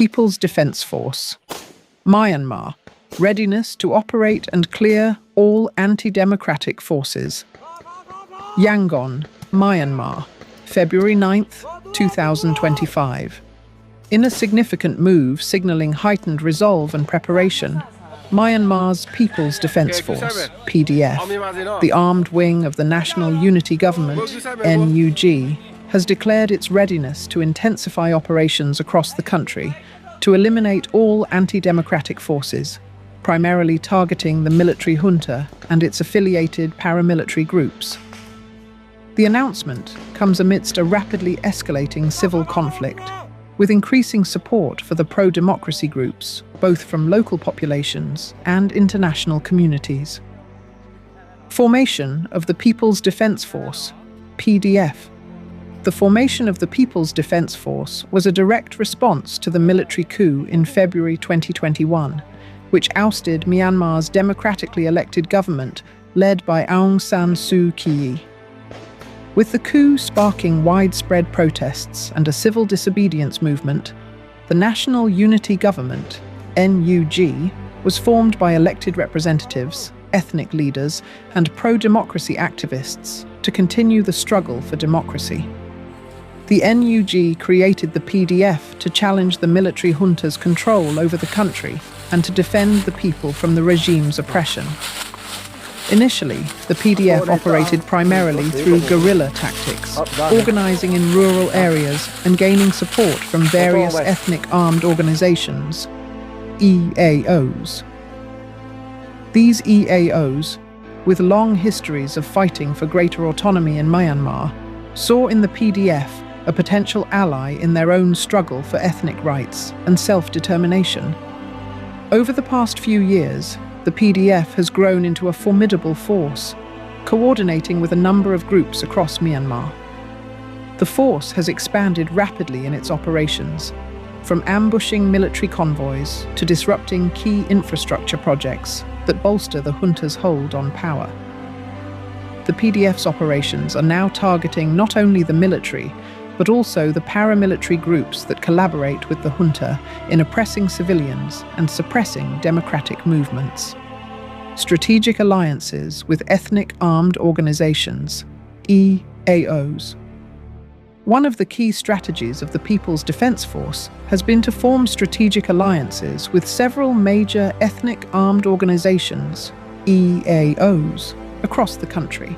People's Defence Force. Myanmar. Readiness to operate and clear all anti-democratic forces. Yangon, Myanmar, February 9th, 2025. In a significant move signaling heightened resolve and preparation, Myanmar's People's Defence Force, PDF, the armed wing of the National Unity Government, NUG, has declared its readiness to intensify operations across the country to eliminate all anti-democratic forces, primarily targeting the military junta and its affiliated paramilitary groups. The announcement comes amidst a rapidly escalating civil conflict, with increasing support for the pro-democracy groups, both from local populations and international communities. Formation of the People's Defence Force, PDF. The formation of the People's Defence Force was a direct response to the military coup in February 2021, which ousted Myanmar's democratically elected government led by Aung San Suu Kyi. With the coup sparking widespread protests and a civil disobedience movement, the National Unity Government, NUG, was formed by elected representatives, ethnic leaders, and pro-democracy activists to continue the struggle for democracy. The NUG created the PDF to challenge the military junta's control over the country and to defend the people from the regime's oppression. Initially, the PDF operated primarily through guerrilla tactics, organizing in rural areas and gaining support from various ethnic armed organizations, EAOs. These EAOs, with long histories of fighting for greater autonomy in Myanmar, saw in the PDF a potential ally in their own struggle for ethnic rights and self-determination. Over the past few years, the PDF has grown into a formidable force, coordinating with a number of groups across Myanmar. The force has expanded rapidly in its operations, from ambushing military convoys to disrupting key infrastructure projects that bolster the junta's hold on power. The PDF's operations are now targeting not only the military, but also the paramilitary groups that collaborate with the junta in oppressing civilians and suppressing democratic movements. Strategic alliances with ethnic armed organizations, EAOs. One of the key strategies of the People's Defence Force has been to form strategic alliances with several major ethnic armed organizations, EAOs, across the country.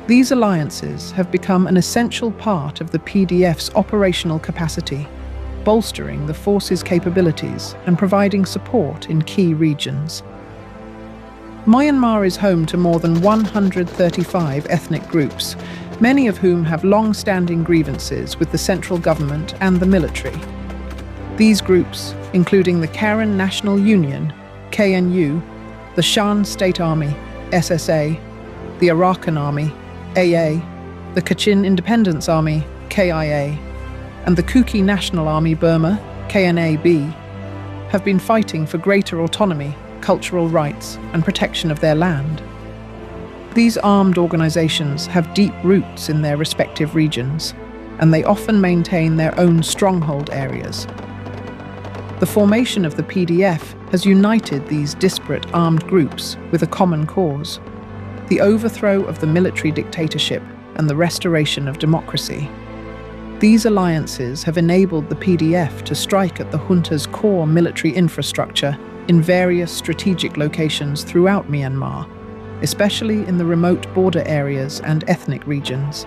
These alliances have become an essential part of the PDF's operational capacity, bolstering the force's capabilities and providing support in key regions. Myanmar is home to more than 135 ethnic groups, many of whom have long-standing grievances with the central government and the military. These groups, including the Karen National Union, KNU, the Shan State Army, SSA, the Arakan Army, AA, the Kachin Independence Army, KIA, and the Kuki National Army Burma, KNAB, have been fighting for greater autonomy, cultural rights, and protection of their land. These armed organizations have deep roots in their respective regions, and they often maintain their own stronghold areas. The formation of the PDF has united these disparate armed groups with a common cause: the overthrow of the military dictatorship and the restoration of democracy. These alliances have enabled the PDF to strike at the junta's core military infrastructure in various strategic locations throughout Myanmar, especially in the remote border areas and ethnic regions.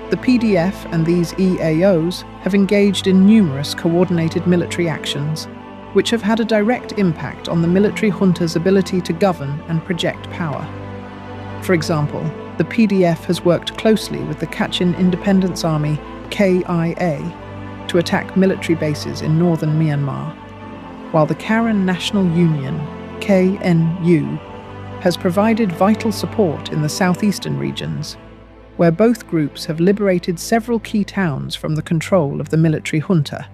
The PDF and these EAOs have engaged in numerous coordinated military actions, which have had a direct impact on the military junta's ability to govern and project power. For example, the PDF has worked closely with the Kachin Independence Army, KIA, to attack military bases in northern Myanmar, while the Karen National Union, KNU, has provided vital support in the southeastern regions, where both groups have liberated several key towns from the control of the military junta.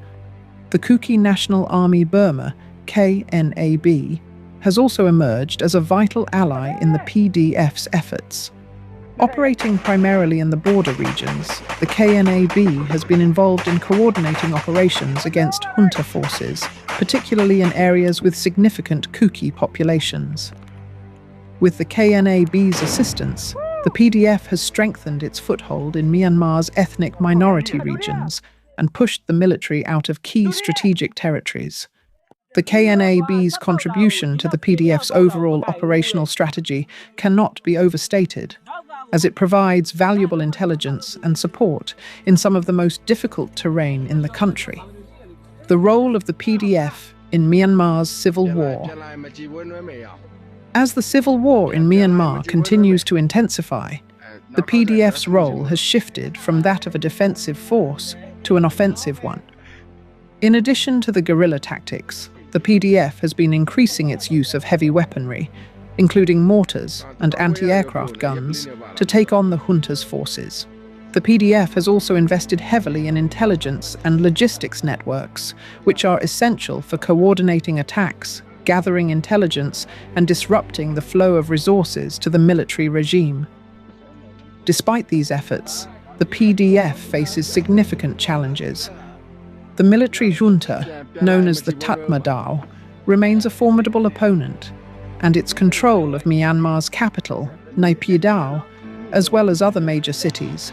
The Kuki National Army Burma, KNAB, has also emerged as a vital ally in the PDF's efforts. Operating primarily in the border regions, the KNAB has been involved in coordinating operations against junta forces, particularly in areas with significant Kuki populations. With the KNAB's assistance, the PDF has strengthened its foothold in Myanmar's ethnic minority regions and pushed the military out of key strategic territories. The KNAB's contribution to the PDF's overall operational strategy cannot be overstated, as it provides valuable intelligence and support in some of the most difficult terrain in the country. The role of the PDF in Myanmar's civil war. As the civil war in Myanmar continues to intensify, the PDF's role has shifted from that of a defensive force to an offensive one. In addition to the guerrilla tactics, the PDF has been increasing its use of heavy weaponry, including mortars and anti-aircraft guns, to take on the junta's forces. The PDF has also invested heavily in intelligence and logistics networks, which are essential for coordinating attacks, gathering intelligence, and disrupting the flow of resources to the military regime. Despite these efforts, the PDF faces significant challenges. The military junta, known as the Tatmadaw, remains a formidable opponent, and its control of Myanmar's capital, Naypyidaw, as well as other major cities,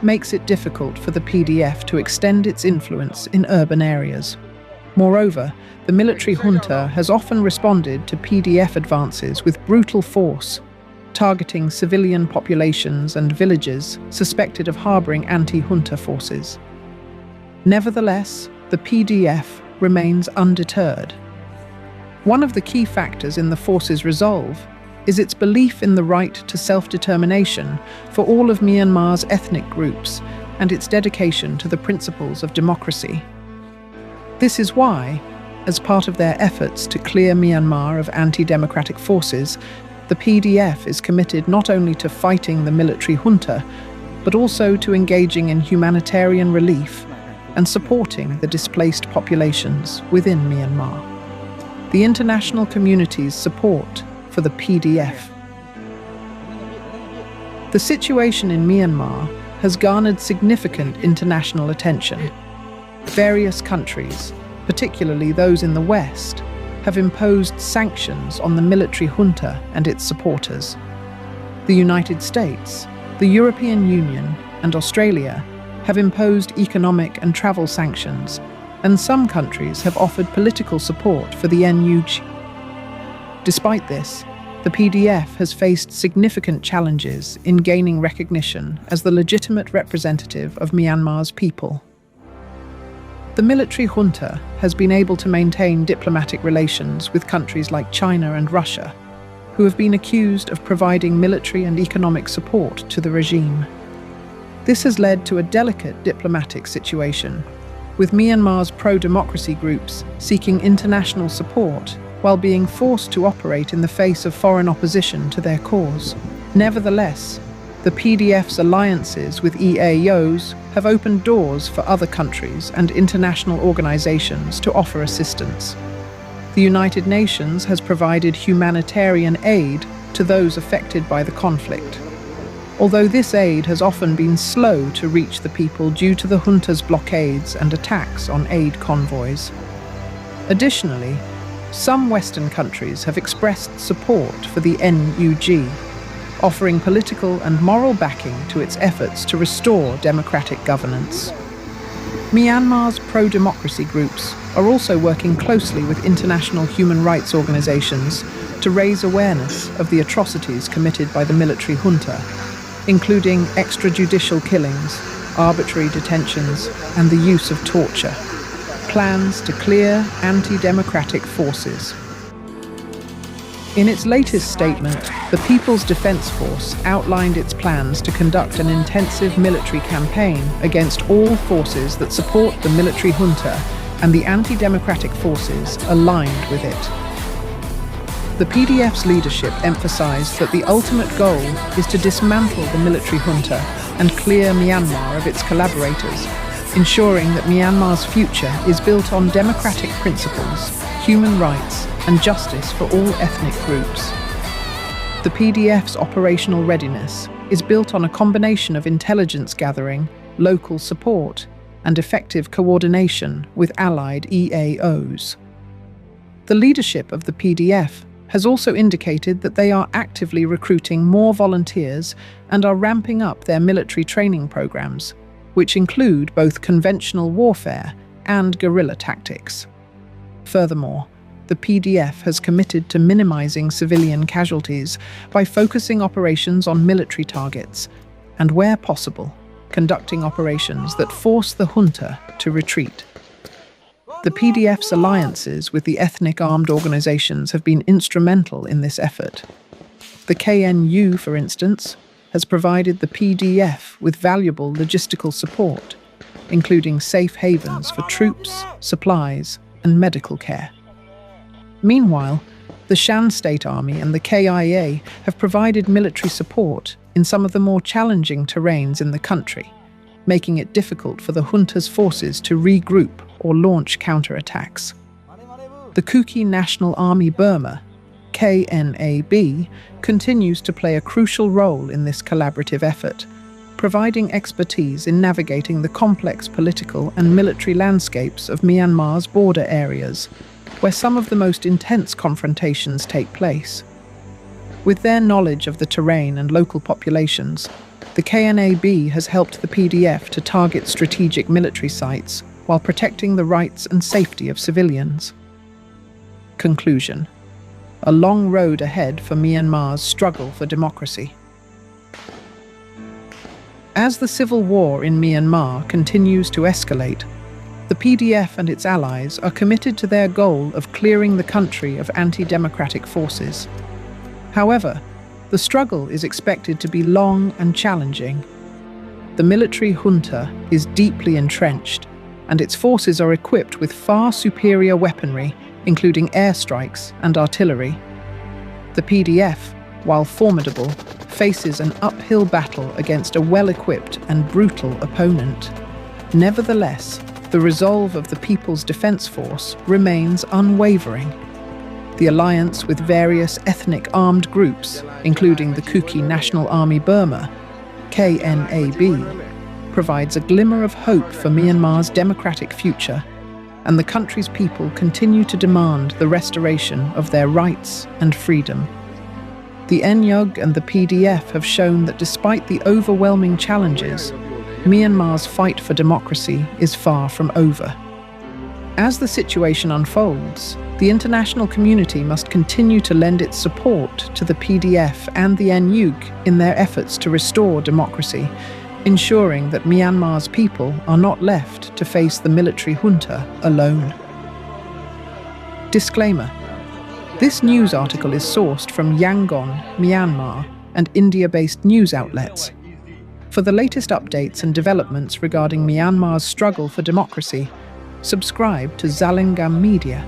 makes it difficult for the PDF to extend its influence in urban areas. Moreover, the military junta has often responded to PDF advances with brutal force, targeting civilian populations and villages suspected of harboring anti-junta forces. Nevertheless, the PDF remains undeterred. One of the key factors in the force's resolve is its belief in the right to self-determination for all of Myanmar's ethnic groups and its dedication to the principles of democracy. This is why, as part of their efforts to clear Myanmar of anti-democratic forces, the PDF is committed not only to fighting the military junta, but also to engaging in humanitarian relief and supporting the displaced populations within Myanmar. The international community's support for the PDF. The situation in Myanmar has garnered significant international attention. Various countries, particularly those in the West, have imposed sanctions on the military junta and its supporters. The United States, the European Union, and Australia have imposed economic and travel sanctions, and some countries have offered political support for the NUG. Despite this, the PDF has faced significant challenges in gaining recognition as the legitimate representative of Myanmar's people. The military junta has been able to maintain diplomatic relations with countries like China and Russia, who have been accused of providing military and economic support to the regime. This has led to a delicate diplomatic situation, with Myanmar's pro-democracy groups seeking international support while being forced to operate in the face of foreign opposition to their cause. Nevertheless, the PDF's alliances with EAOs have opened doors for other countries and international organizations to offer assistance. The United Nations has provided humanitarian aid to those affected by the conflict, although this aid has often been slow to reach the people due to the junta's blockades and attacks on aid convoys. Additionally, some Western countries have expressed support for the NUG, offering political and moral backing to its efforts to restore democratic governance. Myanmar's pro-democracy groups are also working closely with international human rights organizations to raise awareness of the atrocities committed by the military junta, including extrajudicial killings, arbitrary detentions, and the use of torture. Plans to clear anti-democratic forces. In its latest statement, the People's Defence Force outlined its plans to conduct an intensive military campaign against all forces that support the military junta and the anti-democratic forces aligned with it. The PDF's leadership emphasized that the ultimate goal is to dismantle the military junta and clear Myanmar of its collaborators, ensuring that Myanmar's future is built on democratic principles, human rights, and justice for all ethnic groups. The PDF's operational readiness is built on a combination of intelligence gathering, local support, and effective coordination with allied EAOs. The leadership of the PDF has also indicated that they are actively recruiting more volunteers and are ramping up their military training programs, which include both conventional warfare and guerrilla tactics. Furthermore, the PDF has committed to minimizing civilian casualties by focusing operations on military targets and, where possible, conducting operations that force the junta to retreat. The PDF's alliances with the ethnic armed organizations have been instrumental in this effort. The KNU, for instance, has provided the PDF with valuable logistical support, including safe havens for troops, supplies, and medical care. Meanwhile, the Shan State Army and the KIA have provided military support in some of the more challenging terrains in the country, making it difficult for the junta's forces to regroup or launch counterattacks. The Kuki National Army Burma, KNAB, continues to play a crucial role in this collaborative effort, providing expertise in navigating the complex political and military landscapes of Myanmar's border areas, where some of the most intense confrontations take place. With their knowledge of the terrain and local populations, the KNAB has helped the PDF to target strategic military sites while protecting the rights and safety of civilians. Conclusion: a long road ahead for Myanmar's struggle for democracy. As the civil war in Myanmar continues to escalate, the PDF and its allies are committed to their goal of clearing the country of anti-democratic forces. However, the struggle is expected to be long and challenging. The military junta is deeply entrenched, and its forces are equipped with far superior weaponry, including airstrikes and artillery. The PDF, while formidable, faces an uphill battle against a well-equipped and brutal opponent. Nevertheless, the resolve of the People's Defense Force remains unwavering. The alliance with various ethnic armed groups, including the Kuki National Army Burma, KNAB, provides a glimmer of hope for Myanmar's democratic future, and the country's people continue to demand the restoration of their rights and freedom. The NUG and the PDF have shown that despite the overwhelming challenges, Myanmar's fight for democracy is far from over. As the situation unfolds, the international community must continue to lend its support to the PDF and the NUG in their efforts to restore democracy, ensuring that Myanmar's people are not left to face the military junta alone. Disclaimer: this news article is sourced from Yangon, Myanmar, and India-based news outlets. For the latest updates and developments regarding Myanmar's struggle for democracy, subscribe to Zalingam Media.